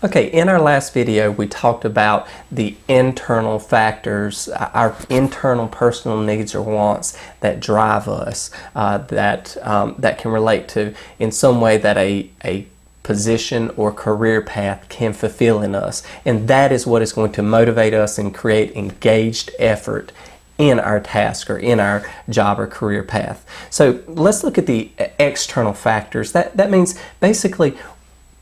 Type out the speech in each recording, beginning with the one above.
Okay, in our last video, we talked about the internal factors, our internal personal needs or wants that drive us, that can relate to in some way that a position or career path can fulfill in us. And that is what is going to motivate us and create engaged effort in our task or in our job or career path. So let's look at the external factors. That means basically,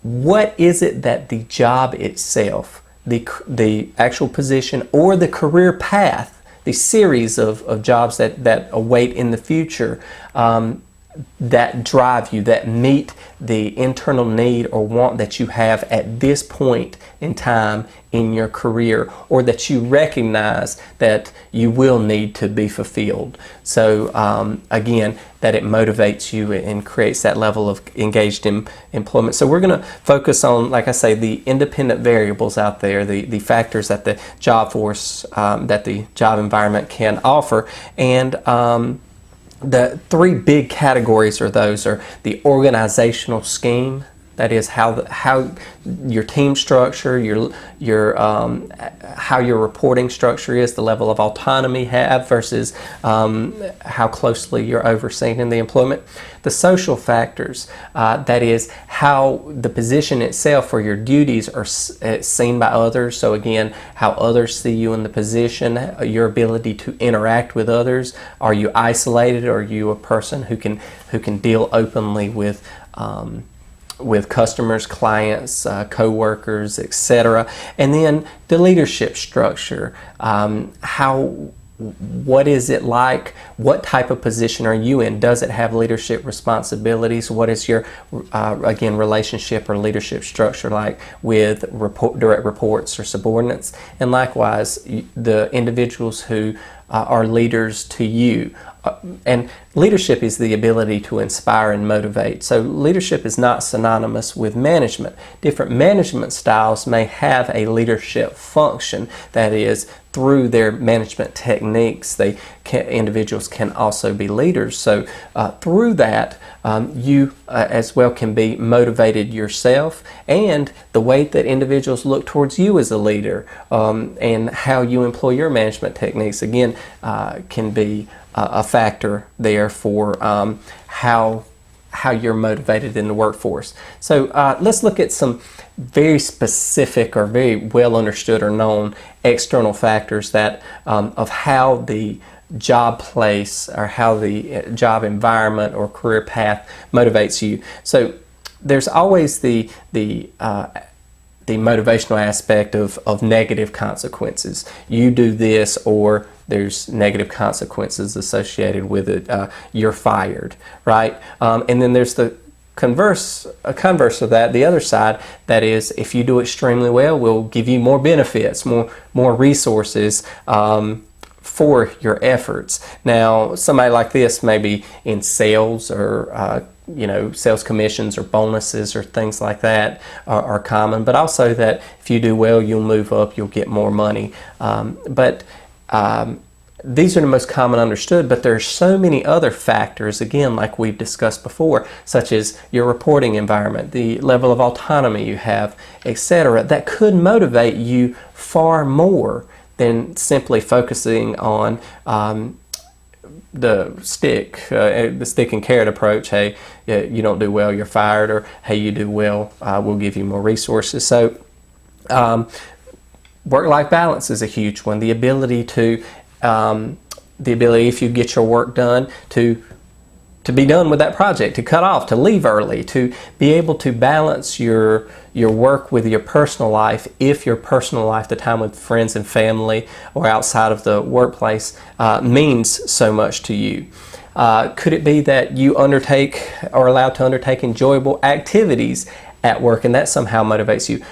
what is it that the job itself, the actual position or the career path, the series of jobs that await in the future, that drive you, that meet the internal need or want that you have at this point in time in your career, or that you recognize that you will need to be fulfilled. So again, that it motivates you and creates that level of engaged employment. So we're going to focus on, like I say, the independent variables out there, the factors that the job force, that the job environment can offer. And the three big categories are the organizational scheme. That is how your team structure, how your reporting structure is, the level of autonomy you have versus how closely you're overseen in the employment. The social factors, that is how the position itself or your duties are seen by others. So again, how others see you in the position, your ability to interact with others. Are you isolated, or are you a person who can deal openly with customers, clients, co-workers, etc. And then the leadership structure. What is it like? What type of position are you in? Does it have leadership responsibilities? What is your, again, relationship or leadership structure like with direct reports or subordinates? And likewise, the individuals who are leaders to you. And leadership is the ability to inspire and motivate. So leadership is not synonymous with management. Different management styles may have a leadership function. That is, through their management techniques, individuals can also be leaders. So through that, you as well can be motivated yourself, and the way that individuals look towards you as a leader, and how you employ your management techniques, again, can be a factor there for how you're motivated in the workforce. So let's look at some very specific or very well understood or known external factors that of how the job place or how the job environment or career path motivates you. So there's always the motivational aspect of negative consequences. You do this, or there's negative consequences associated with it. You're fired, right? And then there's the converse of that, the other side, that is, if you do extremely well, we'll give you more benefits, more resources for your efforts. Now, somebody like this maybe in sales or sales commissions or bonuses or things like that are common, but also that if you do well, you'll move up, you'll get more money. These are the most common understood, but there are so many other factors, again, like we've discussed before, such as your reporting environment, the level of autonomy you have, etc., that could motivate you far more than simply focusing on the stick and carrot approach. Hey, you don't do well, you're fired, or hey, you do well, we'll give you more resources. So work-life balance is a huge one. The ability, if you get your work done, to be done with that project, to cut off, to leave early, to be able to balance your work with your personal life, if your personal life, the time with friends and family or outside of the workplace, means so much to you. Could it be that you undertake or allowed to undertake enjoyable activities at work, and that somehow motivates you?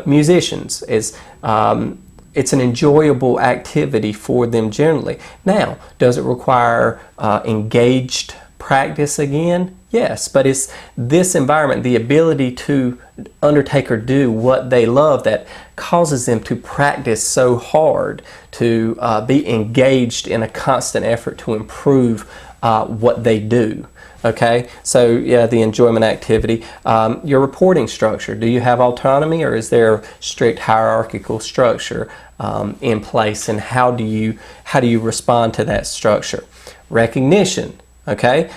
Musicians, it's an enjoyable activity for them generally. Now, does it require engaged practice again? Yes, but it's this environment, the ability to undertake or do what they love, that causes them to practice so hard, to be engaged in a constant effort to improve what they do. Okay, so yeah, the enjoyment activity. Your reporting structure. Do you have autonomy, or is there a strict hierarchical structure in place, and how do you respond to that structure? Recognition. Okay,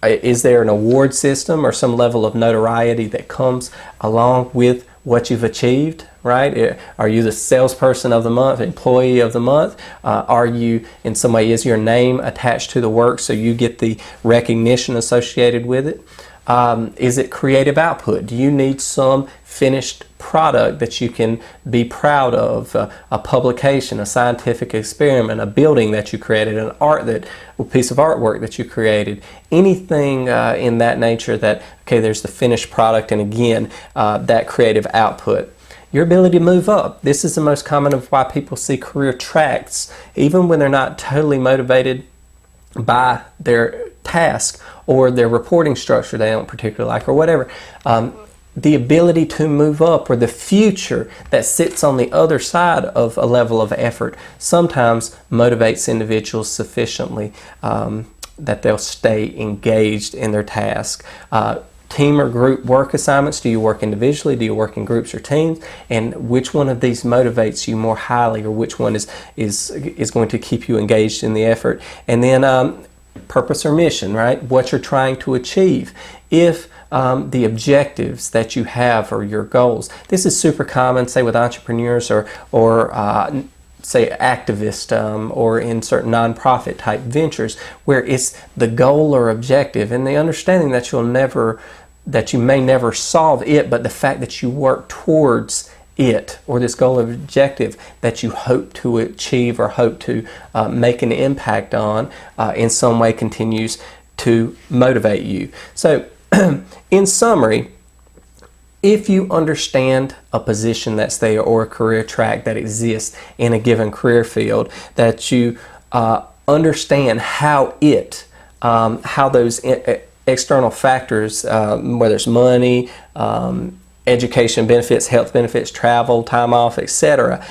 is there an award system or some level of notoriety that comes along with what you've achieved, right? Are you the salesperson of the month, employee of the month? Are you, in some way, is your name attached to the work so you get the recognition associated with it? Is it creative output? Do you need some finished product that you can be proud of? A publication, a scientific experiment, a building that you created, a piece of artwork that you created, anything in that nature that, okay, there's the finished product, and again, that creative output. Your ability to move up. This is the most common of why people see career tracks, even when they're not totally motivated by their task or their reporting structure they don't particularly like or whatever. The ability to move up, or the future that sits on the other side of a level of effort, sometimes motivates individuals sufficiently that they'll stay engaged in their task. Team or group work assignments. Do you work individually? Do you work in groups or teams? And which one of these motivates you more highly, or which one is going to keep you engaged in the effort? And then purpose or mission, right? What you're trying to achieve. If the objectives that you have or your goals. This is super common, say, with entrepreneurs or say activists or in certain nonprofit type ventures, where it's the goal or objective and the understanding that you may never solve it, but the fact that you work towards it, or this goal or objective that you hope to achieve or hope to make an impact on in some way, continues to motivate you. So in summary, if you understand a position that's there or a career track that exists in a given career field, that you understand how those external factors, whether it's money, education benefits, health benefits, travel, time off, etc.,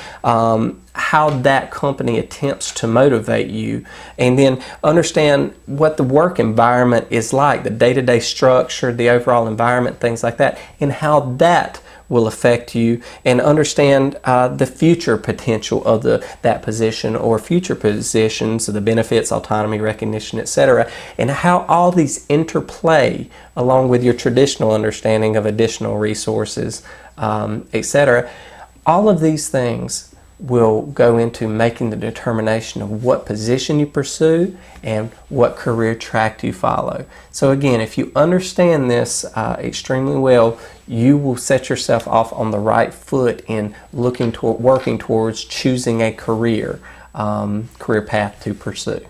how that company attempts to motivate you, and then understand what the work environment is like, the day-to-day structure, the overall environment, things like that, and how that will affect you, and understand the future potential of that position or future positions, the benefits, autonomy, recognition, etc., and how all these interplay along with your traditional understanding of additional resources, etc. All of these things will go into making the determination of what position you pursue and what career track you follow. So again, if you understand this extremely well, you will set yourself off on the right foot in working towards choosing a career path to pursue.